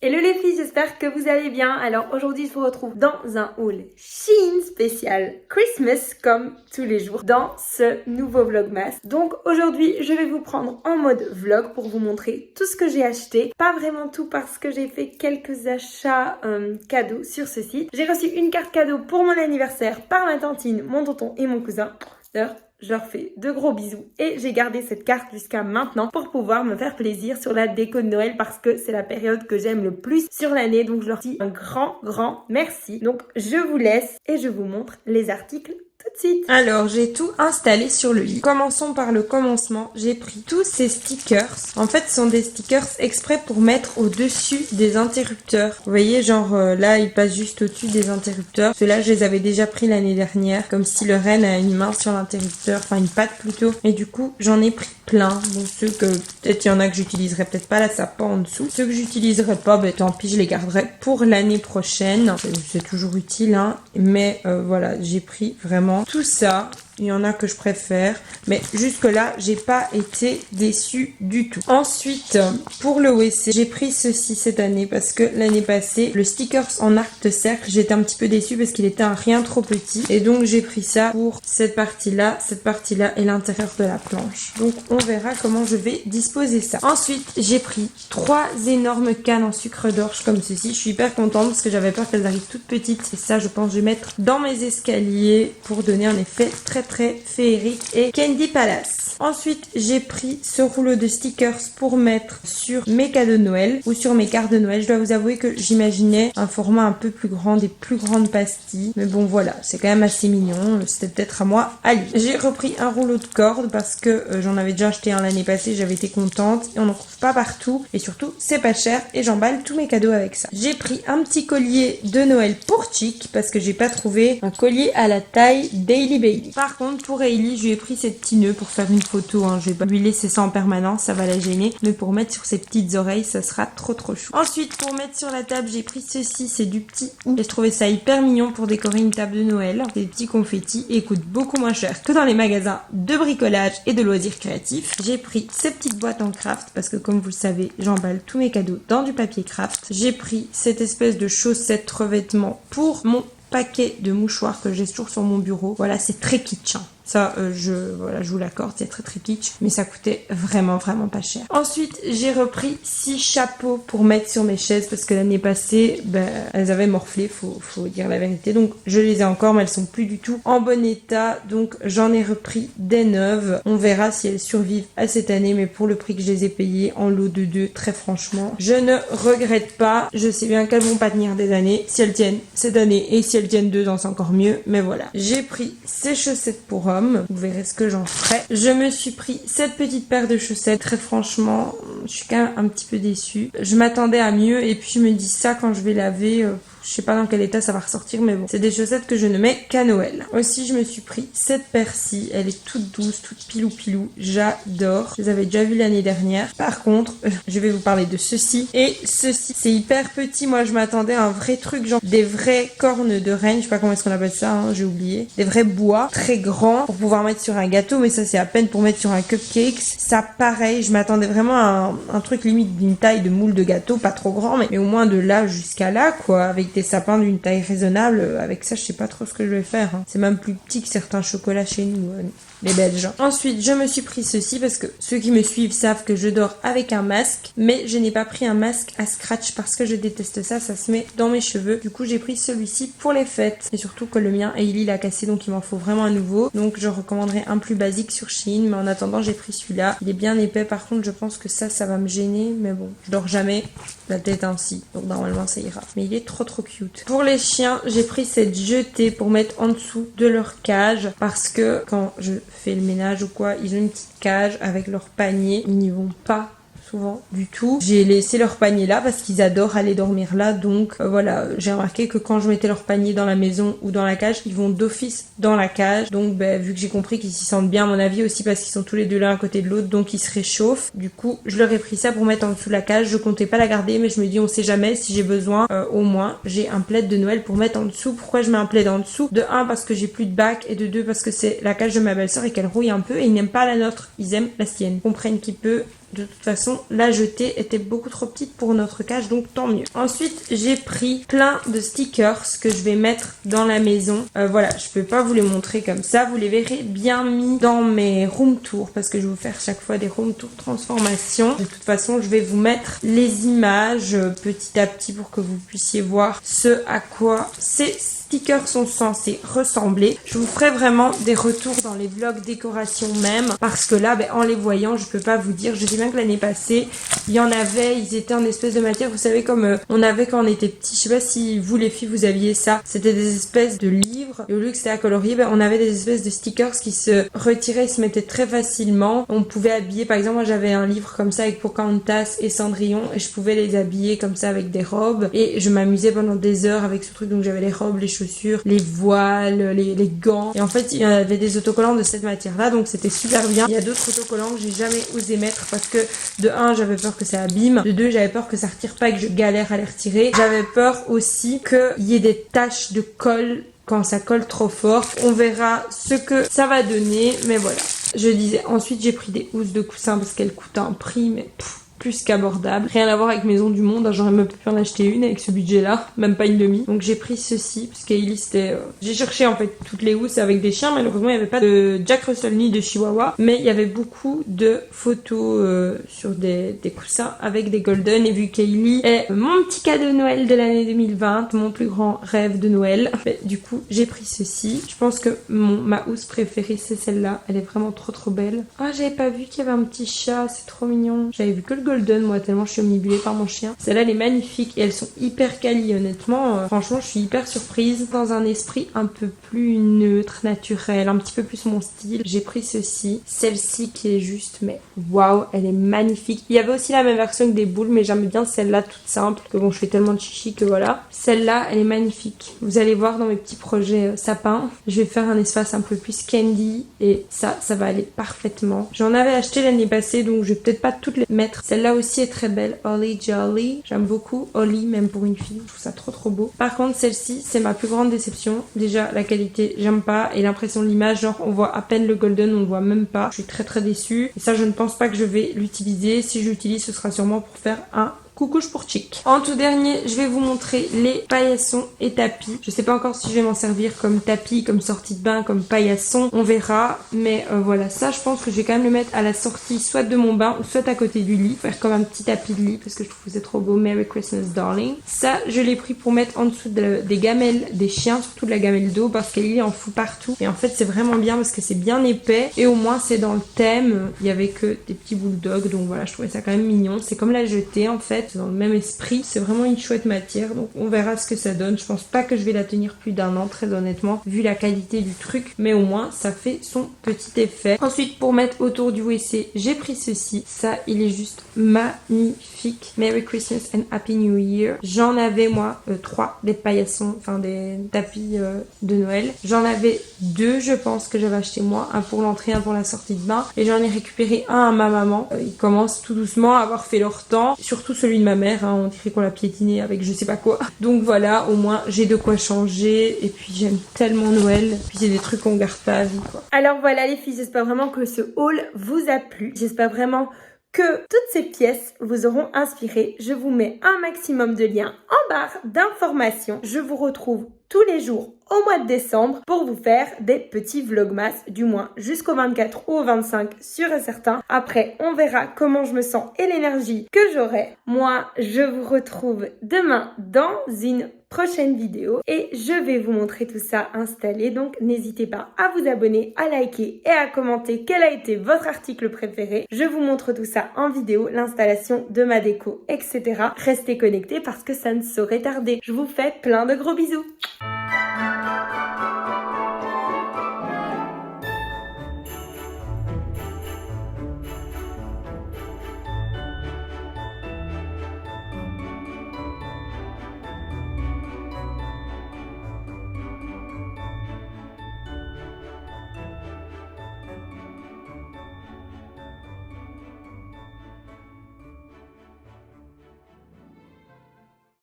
Hello les filles, j'espère que vous allez bien. Alors aujourd'hui je vous retrouve dans un haul Shein spécial Christmas comme tous les jours dans ce nouveau vlogmas. Donc aujourd'hui je vais vous prendre en mode vlog pour vous montrer tout ce que j'ai acheté. Pas vraiment tout parce que j'ai fait quelques achats cadeaux sur ce site. J'ai reçu une carte cadeau pour mon anniversaire par ma tantine, mon tonton et mon cousin. D'ailleurs, je leur fais de gros bisous et j'ai gardé cette carte jusqu'à maintenant pour pouvoir me faire plaisir sur la déco de Noël parce que c'est la période que j'aime le plus sur l'année. Donc je leur dis un grand merci. Donc je vous laisse et je vous montre les articles tout de suite. Alors j'ai tout installé sur le lit. Commençons par le commencement. J'ai pris tous ces stickers. En fait ce sont des stickers exprès pour mettre au-dessus des interrupteurs. Vous voyez genre là ils passent juste au-dessus des interrupteurs. Ceux-là je les avais déjà pris l'année dernière. Comme si le renne a une main sur l'interrupteur. Enfin une patte plutôt. Et du coup j'en ai pris plein. Donc ceux que peut-être il y en a que j'utiliserai peut-être pas. Là ça pas en dessous. Ceux que j'utiliserai pas, ben tant pis je les garderai pour l'année prochaine. C'est toujours utile hein. Mais voilà j'ai pris vraiment tout ça. Il y en a que je préfère, mais jusque là j'ai pas été déçue du tout. Ensuite pour le WC j'ai pris ceci cette année parce que l'année passée le stickers en arc de cercle j'étais un petit peu déçue parce qu'il était un rien trop petit et donc j'ai pris ça pour cette partie là et l'intérieur de la planche. Donc on verra comment je vais disposer ça. Ensuite j'ai pris 3 énormes cannes en sucre d'orge comme ceci. Je suis hyper contente parce que j'avais peur qu'elles arrivent toutes petites et ça je pense que je vais mettre dans mes escaliers pour donner un effet très féerique et Candy Palace. Ensuite, j'ai pris ce rouleau de stickers pour mettre sur mes cadeaux de Noël ou sur mes cartes de Noël. Je dois vous avouer que j'imaginais un format un peu plus grand, des plus grandes pastilles. Mais bon, voilà, c'est quand même assez mignon. C'était peut-être à moi à lire. J'ai repris un rouleau de cordes parce que j'en avais déjà acheté un l'année passée. J'avais été contente et on n'en trouve pas partout. Et surtout, c'est pas cher et j'emballe tous mes cadeaux avec ça. J'ai pris un petit collier de Noël pour Chic parce que j'ai pas trouvé un collier à la taille Daily Bailey. Par contre, pour Hailey, je lui ai pris ces petits nœuds pour faire une photo. Hein. Je vais pas lui laisser ça en permanence, ça va la gêner. Mais pour mettre sur ses petites oreilles, ça sera trop chou. Ensuite, pour mettre sur la table, j'ai pris ceci. C'est du petit ou. Et je trouvais ça hyper mignon pour décorer une table de Noël. C'est des petits confettis et coûte beaucoup moins cher que dans les magasins de bricolage et de loisirs créatifs. J'ai pris ces petites boîtes en craft parce que comme vous le savez, j'emballe tous mes cadeaux dans du papier craft. J'ai pris cette espèce de chaussette revêtement pour mon paquet de mouchoirs que j'ai toujours sur mon bureau. Voilà, c'est très kitsch. Hein. Ça, je vous l'accorde, c'est très kitsch, mais ça coûtait vraiment pas cher. Ensuite, j'ai repris 6 chapeaux pour mettre sur mes chaises parce que l'année passée, elles avaient morflé, faut dire la vérité. Donc, je les ai encore, mais elles sont plus du tout en bon état. Donc, j'en ai repris des neuves. On verra si elles survivent à cette année, mais pour le prix que je les ai payées en lot de 2, très franchement, je ne regrette pas. Je sais bien qu'elles vont pas tenir des années. Si elles tiennent cette année et si elles tiennent 2 ans, c'est encore mieux. Mais voilà. J'ai pris ces chaussettes pour hommes. Vous verrez ce que j'en ferai. Je me suis pris cette petite paire de chaussettes. Très franchement, je suis quand même un petit peu déçue. Je m'attendais à mieux et puis je me dis ça quand je vais laver. Je sais pas dans quel état ça va ressortir, mais bon. C'est des chaussettes que je ne mets qu'à Noël. Aussi, je me suis pris cette paire-ci. Elle est toute douce, toute pilou. J'adore. Je les avais déjà vues l'année dernière. Par contre, je vais vous parler de ceci. Et ceci, c'est hyper petit. Moi, je m'attendais à un vrai truc, genre des vraies cornes de reine. Je sais pas comment est-ce qu'on appelle ça, hein, j'ai oublié. Des vrais bois, très grands, pour pouvoir mettre sur un gâteau. Mais ça, c'est à peine pour mettre sur un cupcake. Ça, pareil, je m'attendais vraiment à un truc limite d'une taille de moule de gâteau. Pas trop grand, mais au moins de là jusqu'à là, quoi. Avec des sapins d'une taille raisonnable. Avec ça, je sais pas trop ce que je vais faire. Hein. C'est même plus petit que certains chocolats chez nous, les Belges. Ensuite, je me suis pris ceci parce que ceux qui me suivent savent que je dors avec un masque. Mais je n'ai pas pris un masque à scratch parce que je déteste ça. Ça se met dans mes cheveux. Du coup, j'ai pris celui-ci pour les fêtes. Et surtout que le mien, Hailey l'a cassé, donc il m'en faut vraiment un nouveau. Donc, je recommanderais un plus basique sur Shein. Mais en attendant, j'ai pris celui-là. Il est bien épais. Par contre, je pense que ça va me gêner. Mais bon, je dors jamais la tête ainsi. Donc, normalement, ça ira. Mais il est trop cute. Pour les chiens, j'ai pris cette jetée pour mettre en dessous de leur cage. Parce que quand je fais le ménage ou quoi, ils ont une petite cage avec leur panier. Ils n'y vont pas souvent du tout. J'ai laissé leur panier là parce qu'ils adorent aller dormir là, donc voilà, j'ai remarqué que quand je mettais leur panier dans la maison ou dans la cage, ils vont d'office dans la cage. Donc vu que j'ai compris qu'ils s'y sentent bien, à mon avis aussi parce qu'ils sont tous les deux l'un à côté de l'autre, donc ils se réchauffent. Du coup, je leur ai pris ça pour mettre en dessous de la cage. Je comptais pas la garder, mais je me dis on sait jamais, si j'ai besoin, au moins j'ai un plaid de Noël pour mettre en dessous. Pourquoi je mets un plaid en dessous? De 1 parce que j'ai plus de bac, et de 2 parce que c'est la cage de ma belle-sœur et qu'elle rouille un peu et ils n'aiment pas la nôtre, ils aiment la sienne. Ils comprennent qu'il peut de toute façon la jetée était beaucoup trop petite pour notre cage, donc tant mieux. Ensuite j'ai pris plein de stickers que je vais mettre dans la maison. Voilà, je peux pas vous les montrer comme ça, vous les verrez bien mis dans mes room tours parce que je vais vous faire chaque fois des room tours transformation. De toute façon je vais vous mettre les images petit à petit pour que vous puissiez voir ce à quoi ces stickers sont censés ressembler. Je vous ferai vraiment des retours dans les vlogs décoration même parce que là en les voyant je peux pas vous dire. Je sais bien que l'année passée il y en avait, ils étaient en espèce de matière, vous savez comme on avait quand on était petit. Je sais pas si vous les filles vous aviez ça, c'était des espèces de livres et au lieu que c'était à colorier on avait des espèces de stickers qui se retiraient et se mettaient très facilement. On pouvait habiller, par exemple moi j'avais un livre comme ça avec Pocahontas et Cendrillon et je pouvais les habiller comme ça avec des robes et je m'amusais pendant des heures avec ce truc. Donc j'avais les robes, les chaussures, les voiles, les gants et en fait il y avait des autocollants de cette matière là, donc c'était super bien. Il y a d'autres autocollants que j'ai jamais osé mettre parce que de 1 j'avais peur que ça abîme, de 2 j'avais peur que ça retire pas et que je galère à les retirer. J'avais peur aussi qu'il y ait des taches de colle quand ça colle trop fort. On verra ce que ça va donner, mais voilà. Je disais, ensuite j'ai pris des housses de coussin parce qu'elles coûtent un prix mais plus qu'abordable. Rien à voir avec Maison du Monde, j'aurais même pu en acheter une avec ce budget là, même pas une demi. Donc j'ai pris ceci parce qu'Ailey c'était... J'ai cherché en fait toutes les housses avec des chiens, malheureusement il n'y avait pas de Jack Russell ni de Chihuahua, mais il y avait beaucoup de photos sur des coussins avec des golden, et vu qu'Ailey est mon petit cadeau de Noël de l'année 2020, mon plus grand rêve de Noël, mais du coup j'ai pris ceci. Je pense que ma housse préférée c'est celle-là, elle est vraiment trop belle. Ah j'avais pas vu qu'il y avait un petit chat, c'est trop mignon. J'avais vu que le golden moi tellement je suis omnibulée par mon chien. Celle-là elle est magnifique et elles sont hyper quali honnêtement. Franchement je suis hyper surprise. Dans un esprit un peu plus neutre, naturel, un petit peu plus mon style, j'ai pris ceci. Celle-ci qui est juste mais waouh, elle est magnifique. Il y avait aussi la même version que des boules mais j'aime bien celle-là toute simple que bon je fais tellement de chichi que voilà. Celle-là elle est magnifique. Vous allez voir dans mes petits projets sapins, je vais faire un espace un peu plus candy et ça va aller parfaitement. J'en avais acheté l'année passée donc je vais peut-être pas toutes les mettre. Celle-là aussi est très belle, Holly Jolly. J'aime beaucoup Holly, même pour une fille. Je trouve ça trop beau. Par contre, celle-ci, c'est ma plus grande déception. Déjà, la qualité, j'aime pas. Et l'impression de l'image, genre, on voit à peine le golden, on le voit même pas. Je suis très déçue. Et ça, je ne pense pas que je vais l'utiliser. Si je l'utilise, ce sera sûrement pour faire un coucouche pour Chic. En tout dernier, je vais vous montrer les paillassons et tapis. Je sais pas encore si je vais m'en servir comme tapis, comme sortie de bain, comme paillasson. On verra. Mais voilà, ça je pense que je vais quand même le mettre à la sortie soit de mon bain ou soit à côté du lit. Faire comme un petit tapis de lit parce que je trouve que c'est trop beau. Merry Christmas darling. Ça, je l'ai pris pour mettre en dessous des gamelles des chiens, surtout de la gamelle d'eau parce qu'elle en fout partout. Et en fait, c'est vraiment bien parce que c'est bien épais et au moins c'est dans le thème. Il y avait que des petits bulldogs. Donc voilà, je trouvais ça quand même mignon. C'est comme la jetée en fait. Dans le même esprit, c'est vraiment une chouette matière, donc on verra ce que ça donne. Je pense pas que je vais la tenir plus d'1 an très honnêtement vu la qualité du truc, mais au moins ça fait son petit effet. Ensuite pour mettre autour du WC, j'ai pris ceci. Ça il est juste magnifique. Merry Christmas and Happy New Year. J'en avais moi 3 des paillassons, enfin des tapis de Noël. J'en avais 2 je pense que j'avais acheté moi, un pour l'entrée, un pour la sortie de bain, et j'en ai récupéré un à ma maman. Ils commencent tout doucement à avoir fait leur temps, surtout celui de ma mère, hein, on dirait qu'on l'a piétiné avec je sais pas quoi. Donc voilà, au moins j'ai de quoi changer et puis j'aime tellement Noël, puis c'est des trucs qu'on garde pas à vie quoi. Alors voilà les filles, j'espère vraiment que ce haul vous a plu, j'espère vraiment que toutes ces pièces vous auront inspiré. Je vous mets un maximum de liens en barre d'informations. Je vous retrouve tous les jours au mois de décembre pour vous faire des petits vlogmas, du moins jusqu'au 24 ou au 25 sûr et certain. Après, on verra comment je me sens et l'énergie que j'aurai. Moi, je vous retrouve demain dans une prochaine vidéo et je vais vous montrer tout ça installé. Donc, n'hésitez pas à vous abonner, à liker et à commenter quel a été votre article préféré. Je vous montre tout ça en vidéo, l'installation de ma déco, etc. Restez connectés parce que ça ne saurait tarder. Je vous fais plein de gros bisous.